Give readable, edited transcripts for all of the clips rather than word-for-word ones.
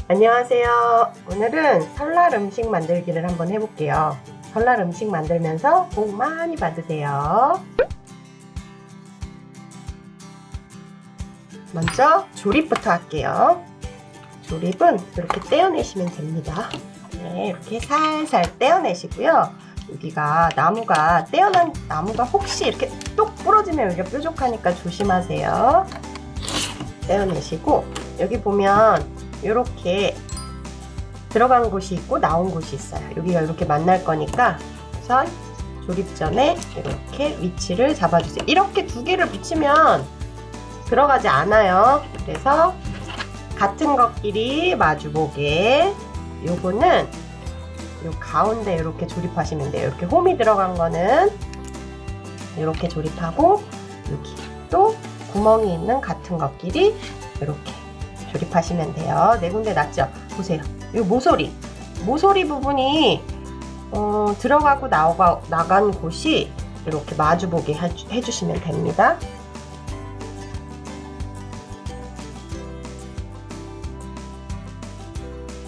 안녕하세요. 오늘은 설날 음식 만들기를 한번 해볼게요. 설날 음식 만들면서 복 많이 받으세요. 먼저 조립부터 할게요. 조립은 이렇게 떼어내시면 됩니다. 네, 이렇게 살살 떼어내시고요. 여기가 나무가 떼어난 나무가 혹시 이렇게 똑 부러지면 여기가 뾰족하니까 조심하세요. 떼어내시고 여기 보면 이렇게 들어간 곳이 있고 나온 곳이 있어요. 여기가 이렇게 만날 거니까 우선 조립 전에 이렇게 위치를 잡아주세요. 이렇게 두 개를 붙이면 들어가지 않아요. 그래서 같은 것끼리 마주보게. 요거는 요 가운데 이렇게 조립하시면 돼요. 이렇게 홈이 들어간 거는 이렇게 조립하고 여기 또 구멍이 있는 같은 것끼리 이렇게 조립하시면 돼요. 네 군데 났죠? 보세요. 이 모서리 부분이 들어가고 나간 곳이 이렇게 마주보게 해주시면 됩니다.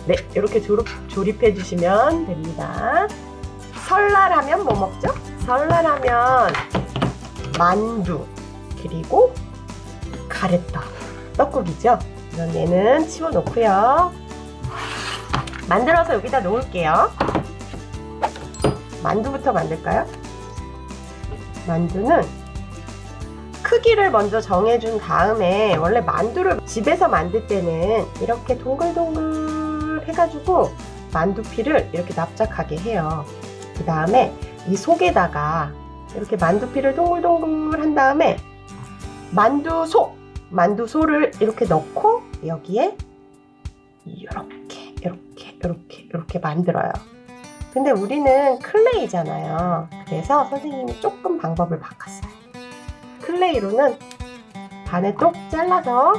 네, 이렇게 조립해 주시면 됩니다. 설날 하면 뭐 먹죠? 설날 하면 만두, 그리고 가래떡, 떡국이죠. 그럼 얘는 치워놓고요. 만들어서 여기다 놓을게요. 만두부터 만들까요? 만두는 크기를 먼저 정해준 다음에, 원래 만두를 집에서 만들 때는 이렇게 동글동글 해가지고 만두피를 이렇게 납작하게 해요. 그 다음에 이 속에다가 이렇게 만두피를 동글동글 한 다음에 만두소를 이렇게 넣고 여기에 이렇게 만들어요. 근데 우리는 클레이잖아요. 그래서 선생님이 조금 방법을 바꿨어요. 클레이로는 반에 똑 잘라서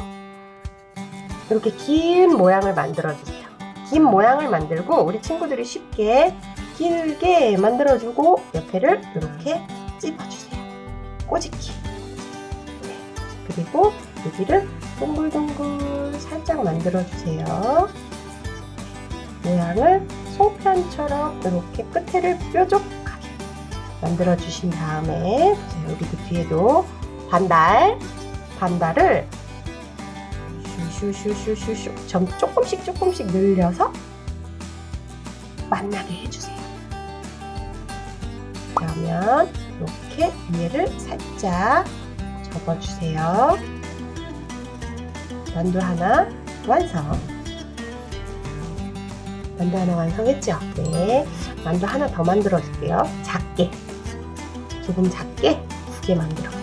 이렇게 긴 모양을 만들어주세요. 긴 모양을 만들고 우리 친구들이 쉽게 길게 만들어주고 옆에를 이렇게 찝어주세요. 꼬집기. 네. 그리고 여기를 동글동글 살짝 만들어주세요. 모양을 송편처럼 이렇게 끝에를 뾰족하게 만들어주신 다음에 여기 그 뒤에도 반달을 슈슈슈슈슈 조금씩 늘려서 만나게 해주세요. 그러면 이렇게 위에를 살짝 접어주세요. 만두 하나 완성했죠? 네. 만두 하나 더 만들어 줄게요. 조금 작게 2개 만들어 볼게요.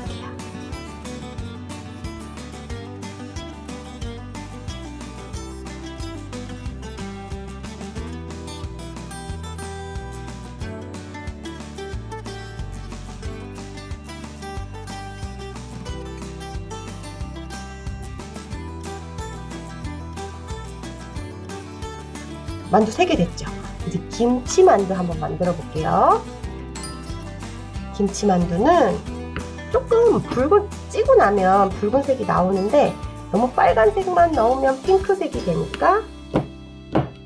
만두 3개 됐죠? 이제 김치만두 한번 만들어 볼게요. 김치만두는 조금 찌고 나면 붉은색이 나오는데 너무 빨간색만 넣으면 핑크색이 되니까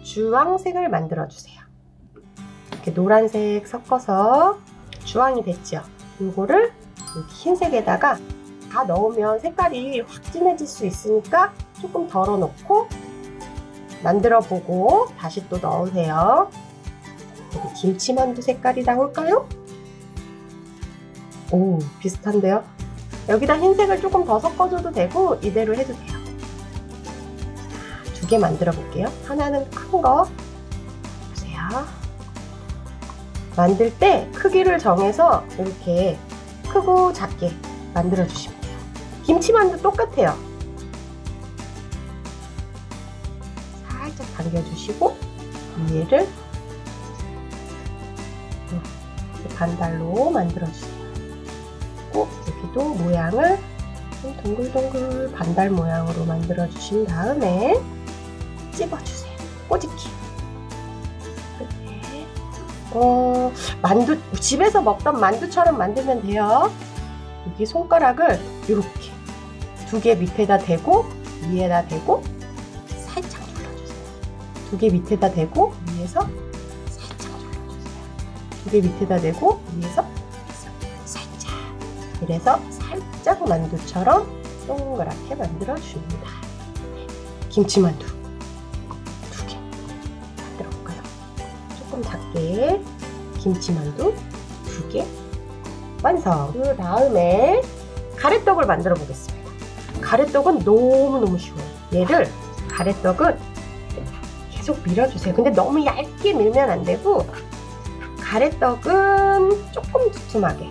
주황색을 만들어 주세요. 이렇게 노란색 섞어서 주황이 됐죠? 이거를 여기 흰색에다가 다 넣으면 색깔이 확 진해질 수 있으니까 조금 덜어 놓고 만들어 보고 다시 또 넣으세요. 여기 김치만두 색깔이 나올까요? 오, 비슷한데요? 여기다 흰색을 조금 더 섞어줘도 되고 이대로 해도 돼요. 2개 만들어 볼게요. 하나는 큰 거 보세요. 만들 때 크기를 정해서 이렇게 크고 작게 만들어 주시면 돼요. 김치만두 똑같아요. 살짝 당겨주시고 위에를 반달로 만들어주세요. 꼭 여기도 모양을 좀 동글동글 반달 모양으로 만들어주신 다음에 찝어주세요. 꼬집기. 만두, 집에서 먹던 만두처럼 만들면 돼요. 여기 손가락을 이렇게 2개 밑에다 대고 위에다 대고 살짝 눌러주세요. 두 개 밑에다 대고 위에서 살짝 눌러주세요. 두 개 밑에다 대고 위에서 살짝. 이래서 살짝 만두처럼 동그랗게 만들어 줍니다. 김치만두 두 개 만들어 볼까요? 조금 작게 김치만두 두 개 완성. 그 다음에 가래떡을 만들어 보겠습니다. 가래떡은 너무너무 쉬워요. 얘를 가래떡은 계속 밀어주세요. 근데 너무 얇게 밀면 안 되고 가래떡은 조금 두툼하게.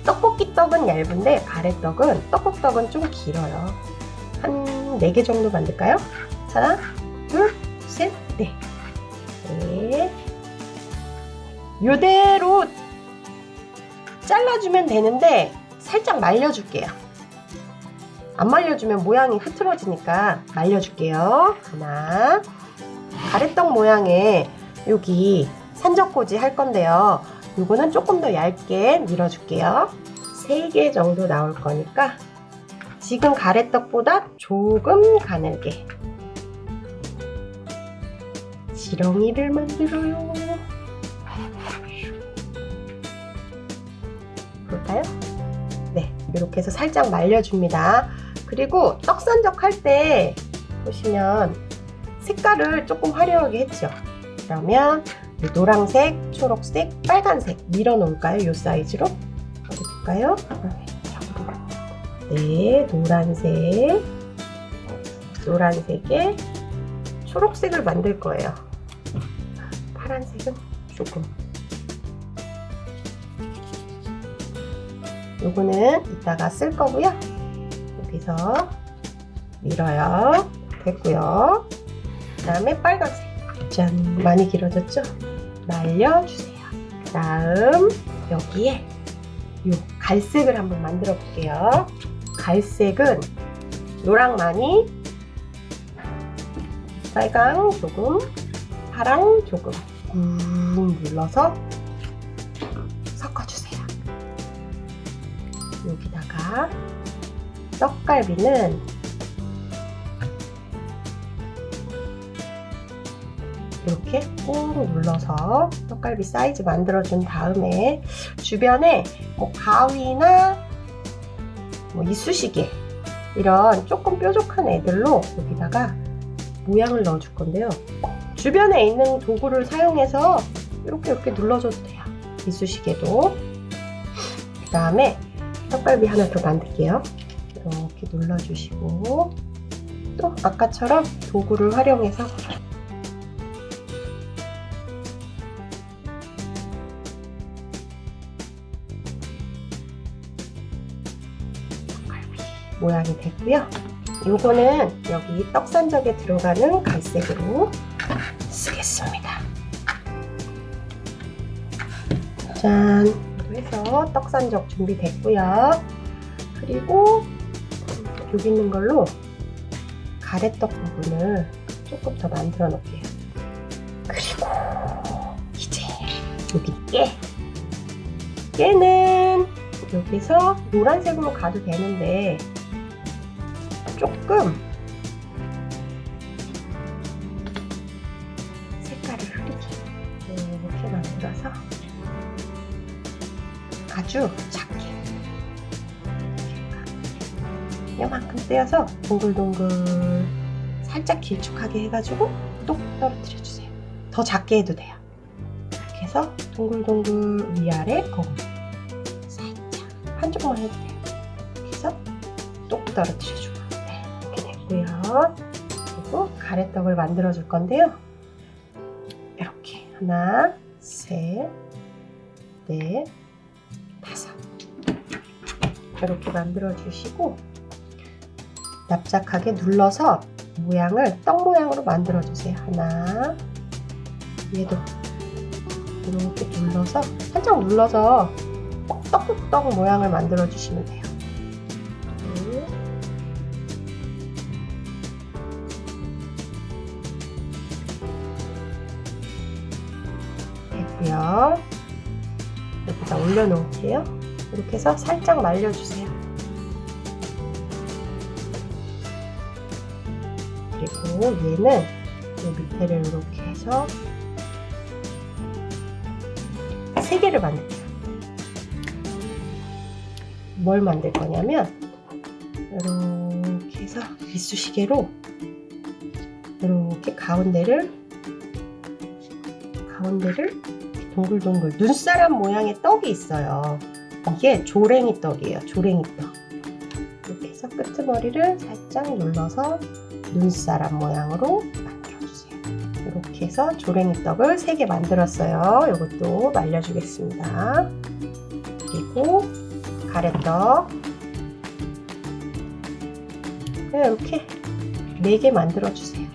떡볶이 떡은 얇은데 가래떡은 떡국떡은 좀 길어요. 한 4개 정도 만들까요? 하나, 둘, 셋, 넷. 네. 이대로 잘라주면 되는데 살짝 말려줄게요. 안 말려주면 모양이 흐트러지니까 말려줄게요. 하나. 가래떡 모양의 여기 산적꽂이 할 건데요. 요거는 조금 더 얇게 밀어줄게요. 3개 정도 나올 거니까 지금 가래떡보다 조금 가늘게 지렁이를 만들어요. 볼까요? 네, 이렇게 해서 살짝 말려줍니다. 그리고 떡산적 할 때 보시면 색깔을 조금 화려하게 했죠. 그러면 노란색, 초록색, 빨간색 밀어 놓을까요? 이 사이즈로 어디 볼까요? 네, 노란색에 초록색을 만들 거예요. 파란색은 조금. 요거는 이따가 쓸 거고요. 여기서 밀어요. 됐고요. 그 다음에 빨간색. 짠, 많이 길어졌죠? 말려주세요. 그 다음 여기에 요 갈색을 한번 만들어 볼게요. 갈색은 노랑 많이, 빨강 조금, 파랑 조금 꾹 눌러서 섞어주세요. 여기다가 떡갈비는 이렇게 꾹 눌러서 떡갈비 사이즈 만들어준 다음에 주변에 뭐 가위나 뭐 이쑤시개 이런 조금 뾰족한 애들로 여기다가 모양을 넣어줄 건데요. 주변에 있는 도구를 사용해서 이렇게 눌러줘도 돼요. 이쑤시개도. 그 다음에 떡갈비 하나 더 만들게요. 이렇게 눌러주시고 또 아까처럼 도구를 활용해서 모양이 됐고요. 요거는 여기 떡산적에 들어가는 갈색으로 쓰겠습니다. 짠! 해서 떡산적 준비됐고요. 그리고 여기 있는 걸로 가래떡 부분을 조금 더 만들어 놓을게요. 그리고 이제 여기 깨는 여기서 노란색으로 가도 되는데 조금 색깔을 흐리게 이렇게 만들어서 아주 작게 이만큼 떼어서 동글동글 살짝 길쭉하게 해가지고 똑 떨어뜨려 주세요. 더 작게 해도 돼요. 이렇게 해서 동글동글 위아래 살짝 한쪽만 해도 돼요. 이렇게 해서 똑 떨어뜨려 주고 그리고 가래떡을 만들어 줄 건데요. 이렇게 하나, 셋, 넷, 다섯 이렇게 만들어 주시고 납작하게 눌러서 모양을 떡 모양으로 만들어 주세요. 하나, 얘도 이렇게 눌러서 살짝 눌러서 떡국떡 모양을 만들어 주시면 돼요. 여기다 올려놓을게요. 이렇게 해서 살짝 말려주세요. 그리고 얘는 이 밑에를 이렇게 해서 3개를 만들게요. 뭘 만들 거냐면 이렇게 해서 이쑤시개로 이렇게 가운데를 동글동글 눈사람 모양의 떡이 있어요. 이게 조랭이 떡이에요. 조랭이 떡. 이렇게 해서 끄트머리를 살짝 눌러서 눈사람 모양으로 만들어주세요. 이렇게 해서 조랭이 떡을 3개 만들었어요. 이것도 말려주겠습니다. 그리고 가래떡 이렇게 4개 만들어주세요.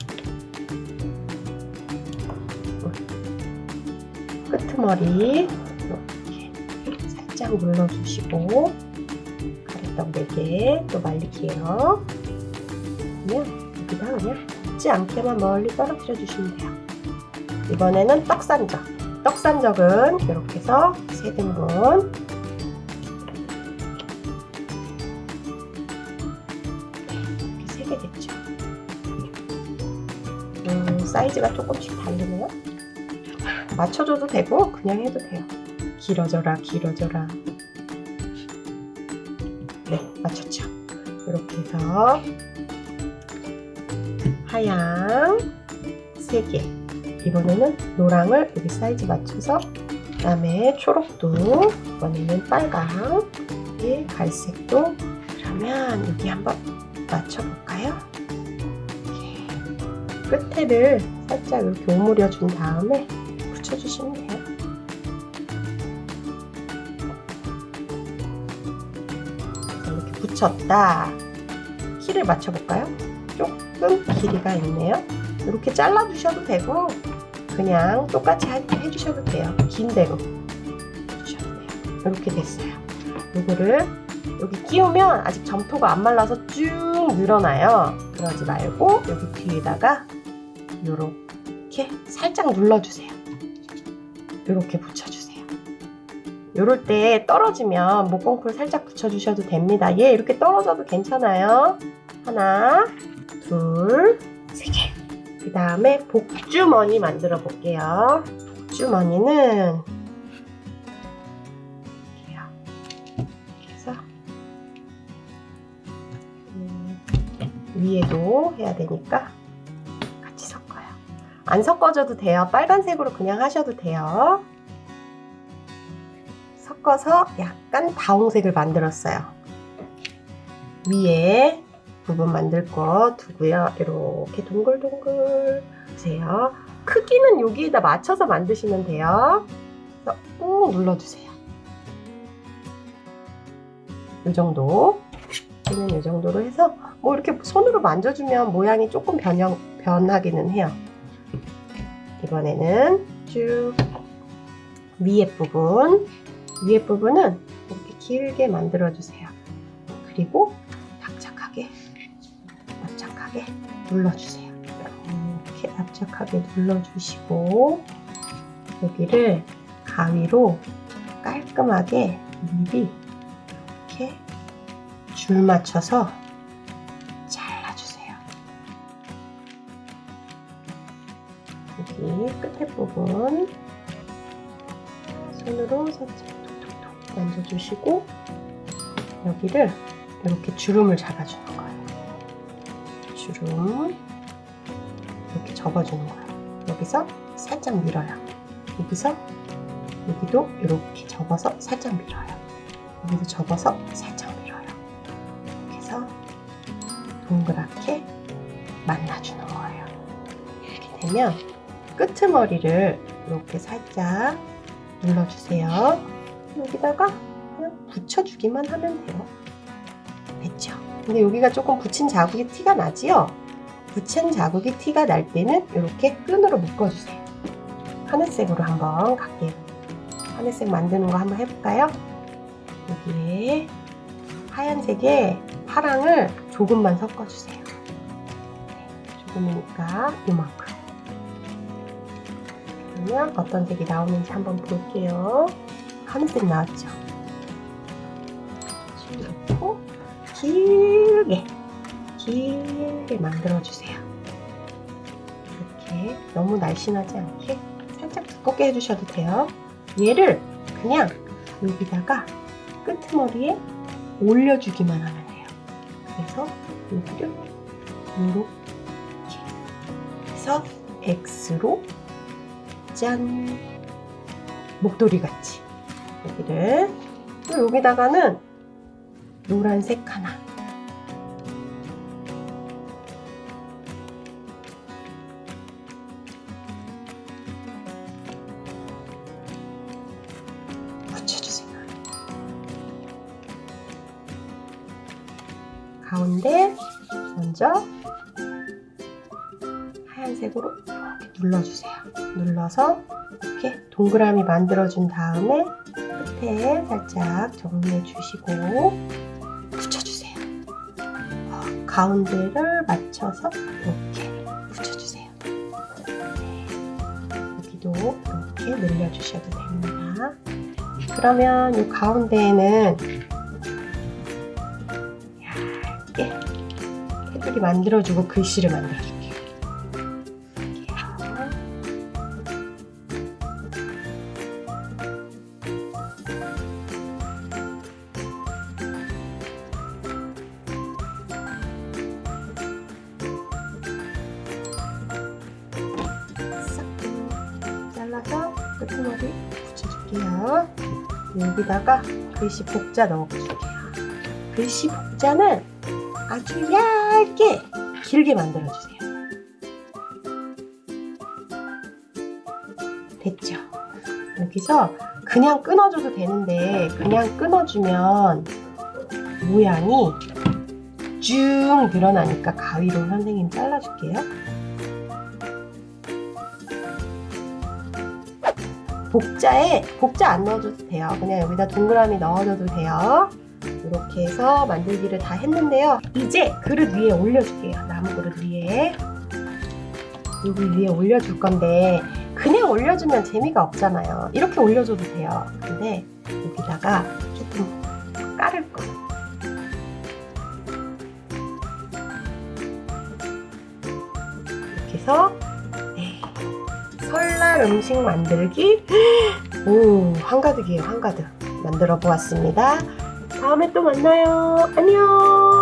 끄트머리 이렇게 살짝 눌러주시고 가래떡 4개 또 말릴게요. 그냥 여기다 그냥 닿지 않게만 멀리 떨어뜨려 주시면 돼요. 이번에는 떡산적. 떡산적은 이렇게 해서 3등분 이렇게 3개 됐죠. 사이즈가 조금씩 다르네요. 맞춰줘도 되고 그냥 해도 돼요. 길어져라 길어져라. 네, 맞췄죠. 이렇게 해서 하양 3개, 이번에는 노랑을 여기 사이즈 맞춰서, 그 다음에 초록도, 이번에는 빨강, 여기 갈색도. 그러면 여기 한번 맞춰볼까요? 끝에를 살짝 이렇게 오므려 준 다음에 붙여주시면 돼요. 이렇게 붙였다. 키를 맞춰볼까요? 조금 길이가 있네요. 이렇게 잘라주셔도 되고 그냥 똑같이 해주셔도 돼요. 긴 대로 해주셔도 돼요. 이렇게 됐어요. 이거를 여기 끼우면 아직 점토가 안 말라서 쭉 늘어나요. 그러지 말고 여기 뒤에다가 이렇게 살짝 눌러주세요. 이렇게 붙여주세요. 이럴 때 떨어지면 목공풀 살짝 붙여주셔도 됩니다. 얘 이렇게 떨어져도 괜찮아요. 하나, 둘, 3개. 그 다음에 복주머니 만들어 볼게요. 복주머니는 이렇게 해서 위에도 해야 되니까 같이 섞어요. 안 섞어줘도 돼요. 빨간색으로 그냥 하셔도 돼요. 섞어서 약간 다홍색을 만들었어요. 위에 부분 만들 거 두고요. 이렇게 동글동글 보세요. 크기는 여기에다 맞춰서 만드시면 돼요. 그래서 꾹 눌러주세요. 이 정도. 크기는 이 정도로 해서 뭐 이렇게 손으로 만져주면 모양이 조금 변하기는 해요. 이번에는 쭉 위에 부분은 이렇게 길게 만들어주세요. 그리고 납작하게 눌러주세요. 이렇게 납작하게 눌러주시고 여기를 가위로 깔끔하게 미리 이렇게 줄 맞춰서 잘라주세요. 여기 끝에 부분 손으로 살짝 톡톡톡 만져주시고 여기를 이렇게 주름을 잡아주는 거예요. 주름 이렇게 접어주는 거예요. 여기서 살짝 밀어요. 여기도 이렇게 접어서 살짝 밀어요. 여기도 접어서 살짝 밀어요. 이렇게 해서 동그랗게 만나주는 거예요. 이렇게 되면 끄트머리를 이렇게 살짝 눌러주세요. 여기다가 그냥 붙여주기만 하면 돼요. 됐죠? 근데 여기가 조금 붙인 자국이 티가 나지요? 붙인 자국이 티가 날 때는 이렇게 끈으로 묶어주세요. 하늘색으로 한번 갈게요. 하늘색 만드는 거 한번 해볼까요? 여기에 하얀색에 파랑을 조금만 섞어주세요. 조금이니까 이만큼. 그러면 어떤 색이 나오는지 한번 볼게요. 하늘색 나왔죠? 이렇게 길게 만들어주세요. 이렇게 너무 날씬하지 않게 살짝 두껍게 해주셔도 돼요. 얘를 그냥 여기다가 끄트머리에 올려주기만 하면 돼요. 그래서 여기를 이렇게 해서 X로 짠! 목도리 같이 여기를 또 여기다가는 노란색 하나 붙여주세요. 가운데 먼저 하얀색으로 이렇게 눌러주세요. 눌러서 이렇게 동그라미 만들어준 다음에 끝에 살짝 정리해 주시고 붙여주세요. 가운데를 맞춰서 이렇게 붙여주세요. 네. 여기도 이렇게 늘려주셔도 됩니다. 그러면 이 가운데에는 얇게 테두리 만들어주고 글씨를 만들어줄게요. 잘라서 끄트머리 붙여줄게요. 여기다가 글씨 복자 넣어줄게요. 글씨 복자는 아주 얇게 길게 만들어주세요. 됐죠? 여기서 그냥 끊어줘도 되는데 그냥 끊어주면 모양이 쭉 늘어나니까 가위로 선생님 잘라줄게요. 복자 안 넣어줘도 돼요. 그냥 여기다 동그라미 넣어줘도 돼요. 이렇게 해서 만들기를 다 했는데요. 이제 그릇 위에 올려줄게요. 나무 그릇 위에. 여기 위에 올려줄 건데 그냥 올려주면 재미가 없잖아요. 이렇게 올려줘도 돼요. 근데 여기다가 조금 깔을 거예요. 이렇게 해서 설날 음식 만들기 한가득이에요. 한가득 만들어 보았습니다. 다음에 또 만나요. 안녕.